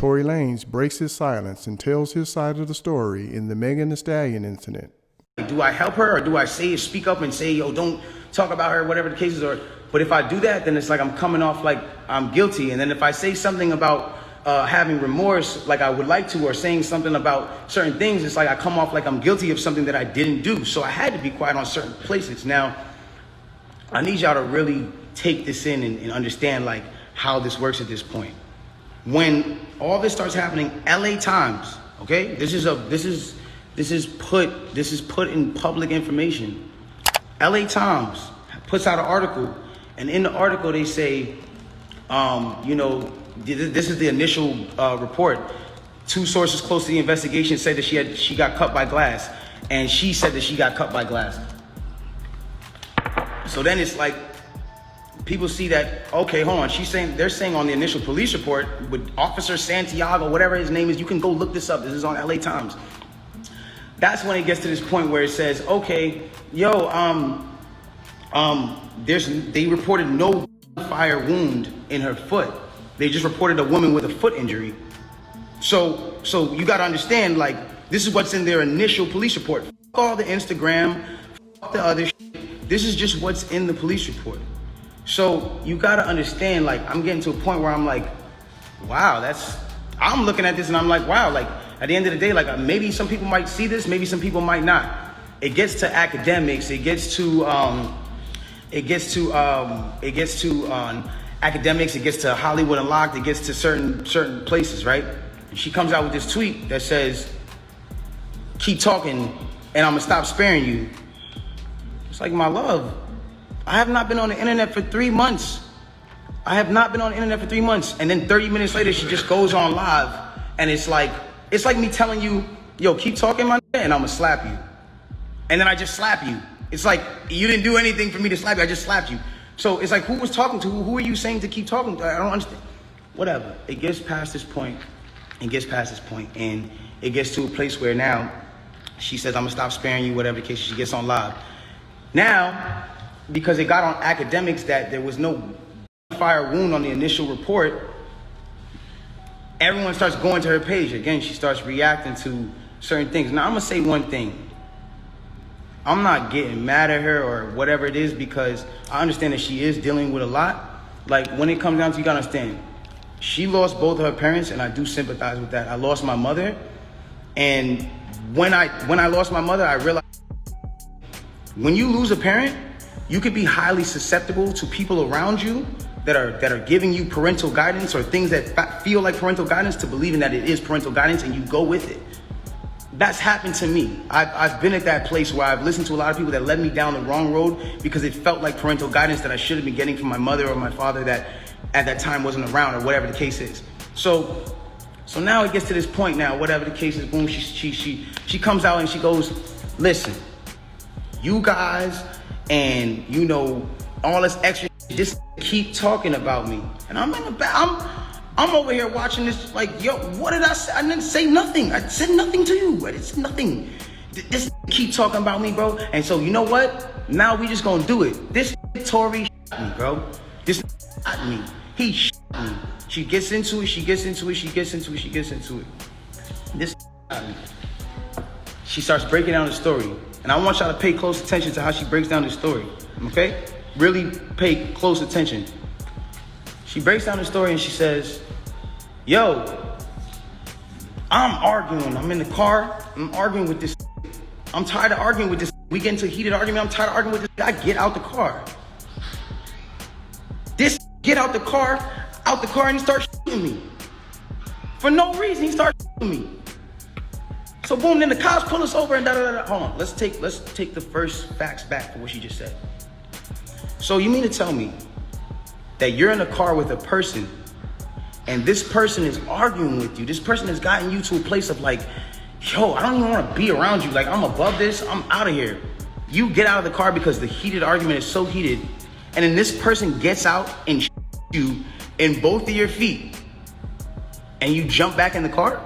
Tory Lanez breaks his silence and tells his side of the story in the Megan Thee Stallion incident. Do I help her, or do I speak up and say, yo, don't talk about her, whatever the case is? But if I do that, then it's like I'm coming off like I'm guilty. And then if I say something about having remorse like I would like to, or saying something about certain things, it's like I come off like I'm guilty of something that I didn't do. So I had to be quiet on certain places. Now, I need y'all to really take this in and understand like how this works at this point. When all this starts happening, LA Times, okay? This is put in public information. LA Times puts out an article, and in the article they say, this is the initial report. Two sources close to the investigation said that she got cut by glass, and she said that she got cut by glass. So then it's like, people see that, okay, hold on, they're saying on the initial police report with Officer Santiago, whatever his name is, you can go look this up, this is on LA Times. That's when it gets to this point where it says, okay, they reported no fire wound in her foot. They just reported a woman with a foot injury. So you gotta understand, like, this is what's in their initial police report. Fuck all the Instagram, fuck the other shit. This is just what's in the police report. So you gotta understand, like, I'm getting to a point where I'm like, wow, I'm looking at this and I'm like, wow, like, at the end of the day, like, maybe some people might see this, maybe some people might not. It gets to academics, it gets to academics, it gets to Hollywood Unlocked, it gets to certain places, right? And she comes out with this tweet that says, keep talking and I'm gonna stop sparing you. It's like, my love, I have not been on the internet for 3 months. And then 30 minutes later, she just goes on live, and it's like me telling you, yo, keep talking, my nigga, and I'm gonna slap you. And then I just slap you. It's like, you didn't do anything for me to slap you, I just slapped you. So it's like, who was talking to? Who are you saying to keep talking to? I don't understand. Whatever. It gets past this point, and it gets to a place where now she says, I'm gonna stop sparing you, whatever the case, she gets on live. Now, because it got on academics that there was no fire wound on the initial report, everyone starts going to her page. Again, she starts reacting to certain things. Now, I'm gonna say one thing. I'm not getting mad at her or whatever it is, because I understand that she is dealing with a lot. Like, when it comes down to, you gotta understand, she lost both of her parents, and I do sympathize with that. I lost my mother, and when I lost my mother, I realized when you lose a parent, you could be highly susceptible to people around you that are giving you parental guidance, or things that feel like parental guidance, to believing that it is parental guidance, and you go with it. That's happened to me. I've been at that place where I've listened to a lot of people that led me down the wrong road because it felt like parental guidance that I should have been getting from my mother or my father that at that time wasn't around, or whatever the case is. So now it gets to this point now, whatever the case is, boom, she comes out and she goes, listen, you guys and all this extra just keep talking about me. And I'm over here watching this like, yo, what did I say? I didn't say nothing. I said nothing to you. It's nothing. This keep talking about me, bro. And so, you know what? Now we just gonna do it. This Tory shot me, bro. This shot me. He shot me. She gets into it. This shot me. She starts breaking down the story. And I want y'all to pay close attention to how she breaks down the story, okay? Really pay close attention. She breaks down the story and she says, yo, I'm arguing. I'm in the car. I'm arguing with this. I'm tired of arguing with this. We get into a heated argument. I'm tired of arguing with this guy. Get out the car. This get out the car, and he starts shooting me. For no reason, he starts shooting me. So boom, then the cops pull us over and da-da-da-da. Hold on, let's take the first facts back for what she just said. So you mean to tell me that you're in a car with a person and this person is arguing with you? This person has gotten you to a place of like, yo, I don't even want to be around you. Like, I'm above this, I'm out of here. You get out of the car because the heated argument is so heated, and then this person gets out and you in both of your feet, and you jump back in the car?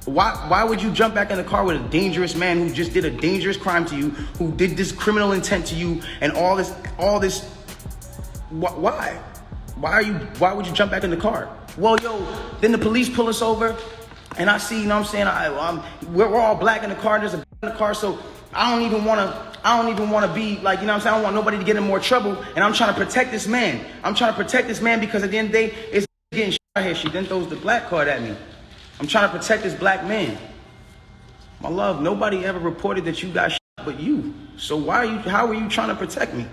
Why would you jump back in the car with a dangerous man who just did a dangerous crime to you, who did this criminal intent to you, and all this? Why would you jump back in the car? Well, yo, then the police pull us over, and I see, you know what I'm saying, we're all black in the car, there's a in the car, so I don't even want to be like, you know what I'm saying, I don't want nobody to get in more trouble, and I'm trying to protect this man. I'm trying to protect this man because at the end of the day, it's getting shot here. She then throws the black card at me. I'm trying to protect this black man. My love, nobody ever reported that you got shot but you. So how are you trying to protect me?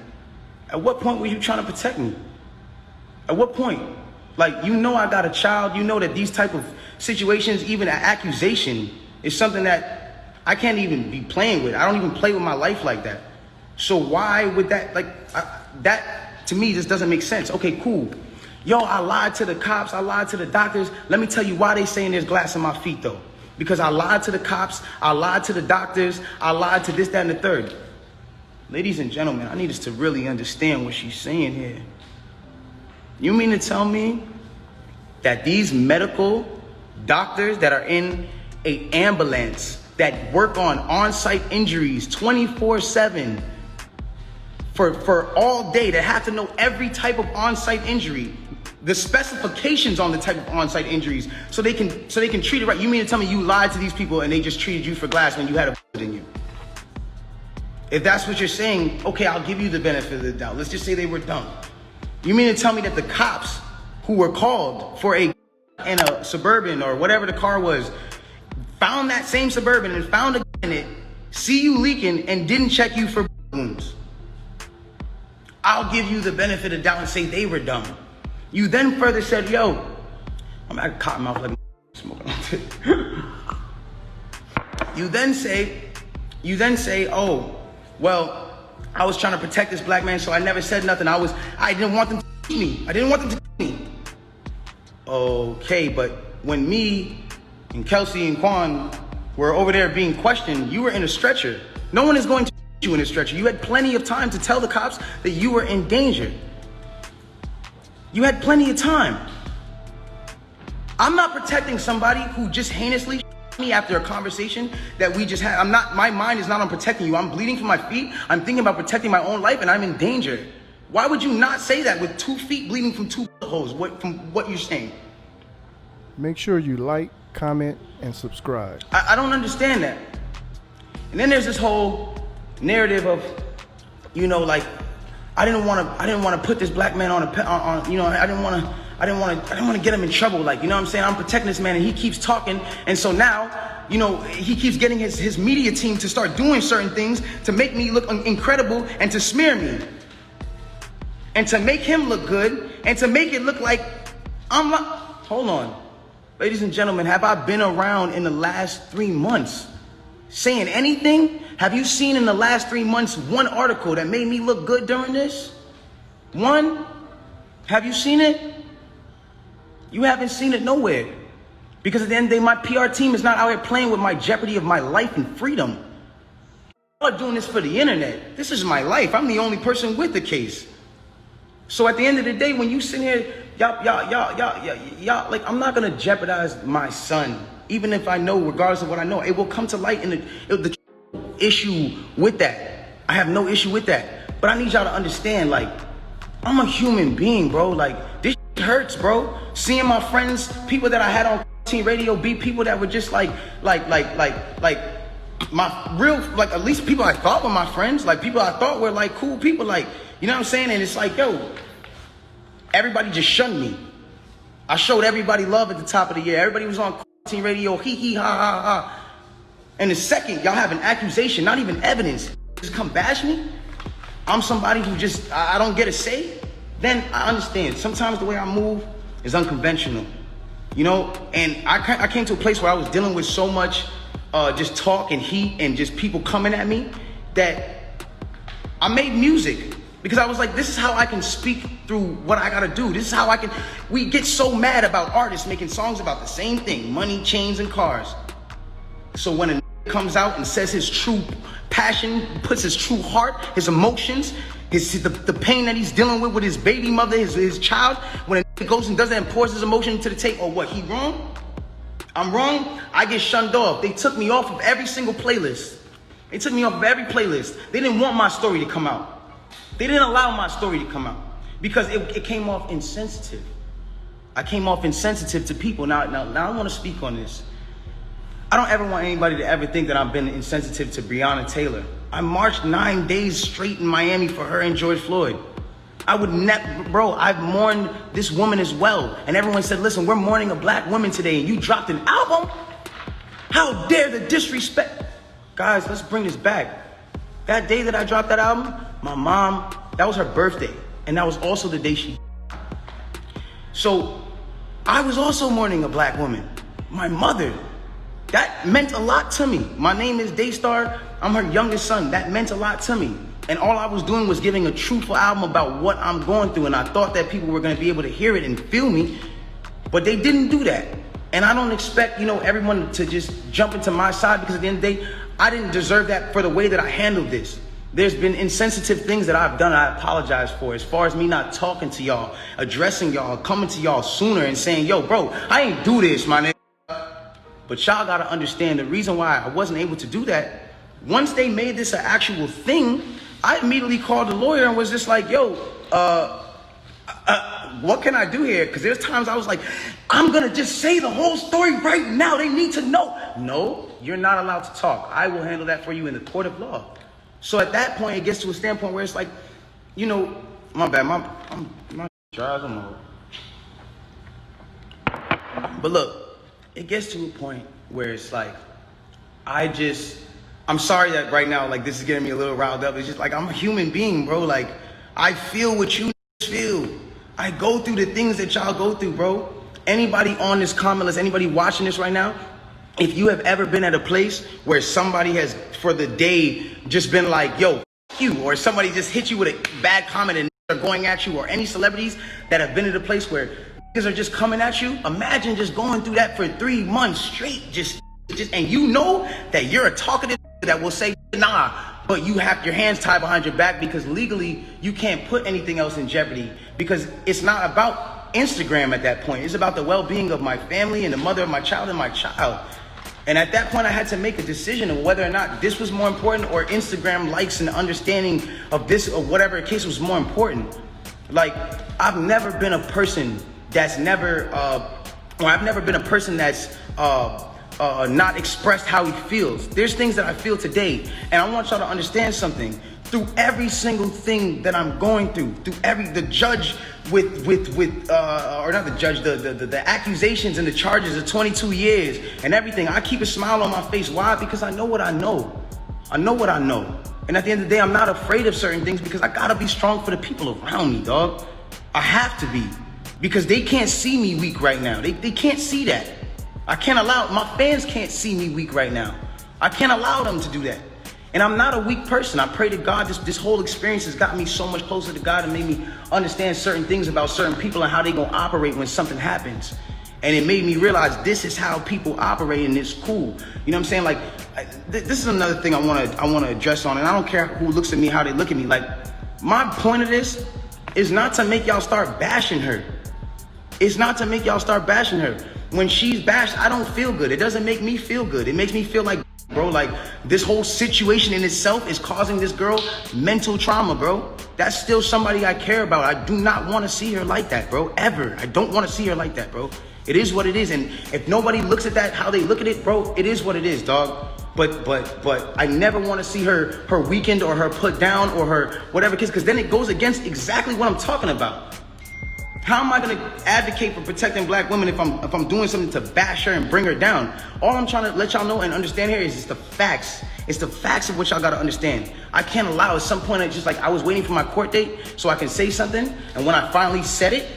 At what point were you trying to protect me? At what point? Like, you know I got a child. You know that these type of situations, even an accusation, is something that I can't even be playing with. I don't even play with my life like that. So why would that, that to me just doesn't make sense. Okay, cool. Yo, I lied to the cops. I lied to the doctors. Let me tell you why they saying there's glass in my feet, though. Because I lied to the cops. I lied to the doctors. I lied to this, that, and the third. Ladies and gentlemen, I need us to really understand what she's saying here. You mean to tell me that these medical doctors that are in an ambulance that work on site injuries 24/7 for all day, that have to know every type of on-site injury, the specifications on the type of on-site injuries, so they can treat it right? You mean to tell me you lied to these people and they just treated you for glass when you had a bullet in you? If that's what you're saying, okay, I'll give you the benefit of the doubt. Let's just say they were dumb. You mean to tell me that the cops who were called for in a Suburban or whatever the car was, found that same Suburban and found a in it, see you leaking and didn't check you for wounds? I'll give you the benefit of the doubt and say they were dumb. You then further said, yo, I'm at a cotton mouth like smoking on it. You then say, oh, well, I was trying to protect this black man, so I never said nothing. I didn't want them to kill me. I didn't want them to kill me. Okay, but when me and Kelsey and Quan were over there being questioned, you were in a stretcher. No one is going to put you in a stretcher. You had plenty of time to tell the cops that you were in danger. You had plenty of time. I'm not protecting somebody who just heinously me after a conversation that we just had. My mind is not on protecting you. I'm bleeding from my feet. I'm thinking about protecting my own life and I'm in danger. Why would you not say that with 2 feet bleeding from 2 holes, from what you're saying? Make sure you like, comment, and subscribe. I don't understand that. And then there's this whole narrative of, you know, like, I didn't want to put this black man on you know, I didn't want to get him in trouble. Like, you know what I'm saying? I'm protecting this man and he keeps talking. And so now, you know, he keeps getting his media team to start doing certain things to make me look incredible and to smear me. And to make him look good and to make it look like I'm not. Hold on. Ladies and gentlemen, have I been around in the last 3 months saying anything? Have you seen in the last 3 months one article that made me look good during this? One? Have you seen it? You haven't seen it nowhere. Because at the end of the day, my PR team is not out here playing with my jeopardy of my life and freedom. Y'all are doing this for the internet. This is my life. I'm the only person with the case. So at the end of the day, when you sit here, y'all, like, I'm not gonna jeopardize my son, even if I know, regardless of what I know. It will come to light in the issue with that. I have no issue with that. But I need y'all to understand, like, I'm a human being, bro. Like, this hurts, bro. Seeing my friends, people that I had on teen radio, be people that were just like my real, like, at least people I thought were my friends, like people I thought were like cool people, like, you know what I'm saying? And it's like, yo, everybody just shunned me. I showed everybody love at the top of the year. Everybody was on teen radio, hee hee ha ha ha. And the second y'all have an accusation, not even evidence, just come bash me, I'm somebody who just, I don't get a say, then I understand. Sometimes the way I move is unconventional, you know? And I came to a place where I was dealing with so much just talk and heat and just people coming at me that I made music. Because I was like, this is how I can speak through what I gotta do. This is how we get so mad about artists making songs about the same thing, money, chains, and cars. So when a comes out and says his true passion, puts his true heart, his emotions, the pain that he's dealing with his baby mother, his child, when a goes and does that and pours his emotion into the tape, or what, he wrong? I'm wrong? I get shunned off. They took me off of every single playlist. They took me off of every playlist. They didn't want my story to come out. They didn't allow my story to come out because it came off insensitive. I came off insensitive to people. Now I want to speak on this. I don't ever want anybody to ever think that I've been insensitive to Breonna Taylor. I marched 9 days straight in Miami for her and George Floyd. I would never, bro, I've mourned this woman as well. And everyone said, listen, we're mourning a black woman today and you dropped an album? How dare the disrespect? Guys, let's bring this back. That day that I dropped that album, my mom, that was her birthday. And that was also the day she. So I was also mourning a black woman, my mother. That meant a lot to me. My name is Daystar. I'm her youngest son. That meant a lot to me. And all I was doing was giving a truthful album about what I'm going through. And I thought that people were going to be able to hear it and feel me. But they didn't do that. And I don't expect, everyone to just jump into my side, because at the end of the day, I didn't deserve that for the way that I handled this. There's been insensitive things that I've done I apologize for, as far as me not talking to y'all, addressing y'all, coming to y'all sooner and saying, yo, bro, I ain't do this, my nigga. But y'all gotta understand the reason why I wasn't able to do that. Once they made this an actual thing, I immediately called the lawyer and was just like, yo, what can I do here? Because there's times I was like, I'm gonna just say the whole story right now. They need to know. No, you're not allowed to talk. I will handle that for you in the court of law. So at that point, it gets to a standpoint where it's like, my bad, my dries them all. But look, it gets to a point where it's like, I'm sorry that right now, like, this is getting me a little riled up. It's just like, I'm a human being, bro. Like, I feel what you feel. I go through the things that y'all go through, bro. Anybody on this comment list, anybody watching this right now, if you have ever been at a place where somebody has, for the day, just been like, yo, f you, or somebody just hit you with a bad comment and are going at you, or any celebrities that have been at a place where niggas are just coming at you, imagine just going through that for 3 months straight, just, and you know that you're a talkative that will say, nah, but you have your hands tied behind your back because legally you can't put anything else in jeopardy, because it's not about Instagram at that point. It's about the well-being of my family and the mother of my child and my child. And at that point, I had to make a decision of whether or not this was more important, or Instagram likes and understanding of this, or whatever case was more important. Like, I've never been a person that's not expressed how he feels. There's things that I feel today, and I want y'all to understand something. Through every single thing that I'm going through the judge the accusations and the charges of 22 years and everything, I keep a smile on my face. Why? Because I know what I know. I know what I know. And at the end of the day, I'm not afraid of certain things, because I gotta be strong for the people around me, dog. I have to be, because they can't see me weak right now. They can't see that. I can't allow, my fans can't see me weak right now. I can't allow them to do that. And I'm not a weak person. I pray to God, this whole experience has got me so much closer to God and made me understand certain things about certain people and how they gonna operate when something happens. And it made me realize this is how people operate, and it's cool. You know what I'm saying? Like, this is another thing I wanna address on, and I don't care who looks at me, how they look at me. Like, my point of this is not to make y'all start bashing her. It's not to make y'all start bashing her. When she's bashed, I don't feel good. It doesn't make me feel good. It makes me feel like, bro, like, this whole situation in itself is causing this girl mental trauma, bro. That's still somebody I care about. I do not want to see her like that, bro, ever. I don't want to see her like that, bro. It is what it is. And if nobody looks at that how they look at it, bro, it is what it is, dog. But I never want to see her weakened or her put down or her whatever, because then it goes against exactly what I'm talking about. How am I going to advocate for protecting black women if I'm doing something to bash her and bring her down? All I'm trying to let y'all know and understand here is it's the facts. It's the facts of what y'all got to understand. I can't allow at some point, it's just like I was waiting for my court date so I can say something. And when I finally said it,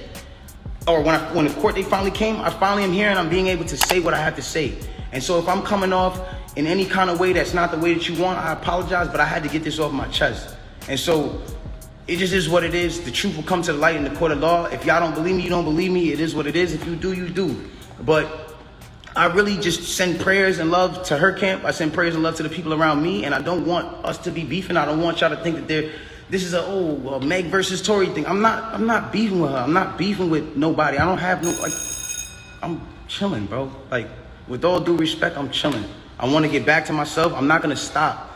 or when the court date finally came, I finally am here and I'm being able to say what I have to say. And so if I'm coming off in any kind of way that's not the way that you want, I apologize, but I had to get this off my chest. And so it just is what it is. The truth will come to the light in the court of law. If y'all don't believe me, you don't believe me. It is what it is. If you do, you do. But I really just send prayers and love to her camp. I send prayers and love to the people around me. And I don't want us to be beefing. I don't want y'all to think that this is a Meg versus Tory thing. I'm not beefing with her. I'm not beefing with nobody. I don't have no, like, I'm chilling, bro. Like, with all due respect, I'm chilling. I want to get back to myself. I'm not going to stop.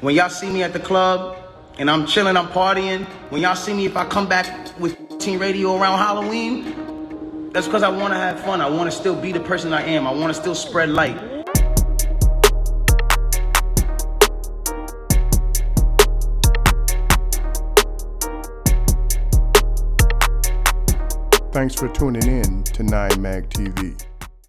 When y'all see me at the club, and I'm chilling, I'm partying. When y'all see me, if I come back with Teen Radio around Halloween, That's because I want to have fun. I want to still be the person I am. I want to still spread light. Thanks for tuning in to 9 Mag TV.